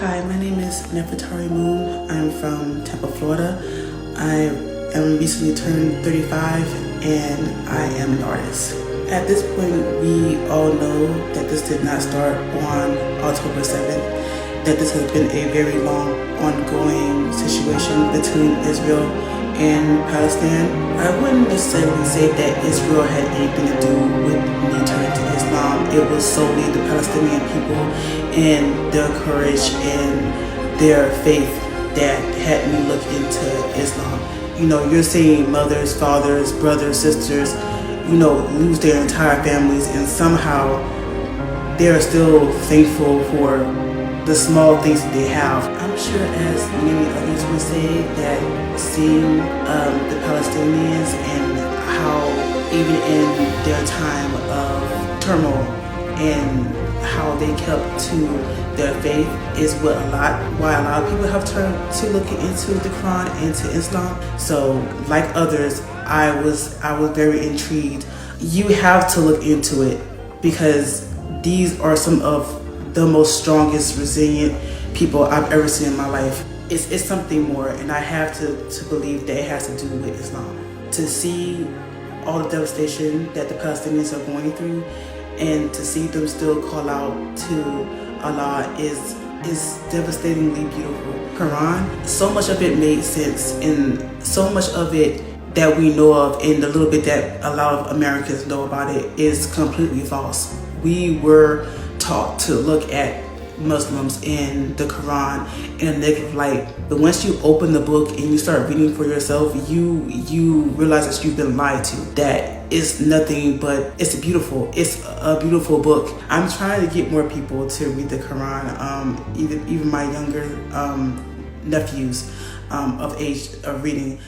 Hi, my name is Nefertari Moon. I'm from Tampa, Florida. I am recently turned 35 and I am an artist. At this point, we all know that this did not start on October 7th, that this has been a very long, ongoing situation between Israel and Palestine. I wouldn't necessarily say that Israel had anything to do with me turning to Islam. It was solely the Palestinian people and their courage and their faith that had me look into Islam. You know, you're seeing mothers, fathers, brothers, sisters, you know, lose their entire families, and somehow they're still thankful for the small things that they have. I'm sure, as many others would say, that seeing the Palestinians and how even in their time of turmoil and how they kept to their faith is why a lot of people have turned to looking into the Quran and to Islam. So like others, I was very intrigued. You have to look into it because these are some of the most strongest, resilient people I've ever seen in my life. It's something more, and I have to believe that it has to do with Islam. To see all the devastation that the Palestinians are going through, and to see them still call out to Allah is devastatingly beautiful. Quran, so much of it made sense, and so much of it that we know of, and the little bit that a lot of Americans know about it, is completely false. We were taught to look at Muslims in the Quran in a negative light, but once you open the book and you start reading for yourself, you realize that you've been lied to. That is nothing but it's a beautiful book. I'm trying to get more people to read the Quran, even my younger nephews of age of reading.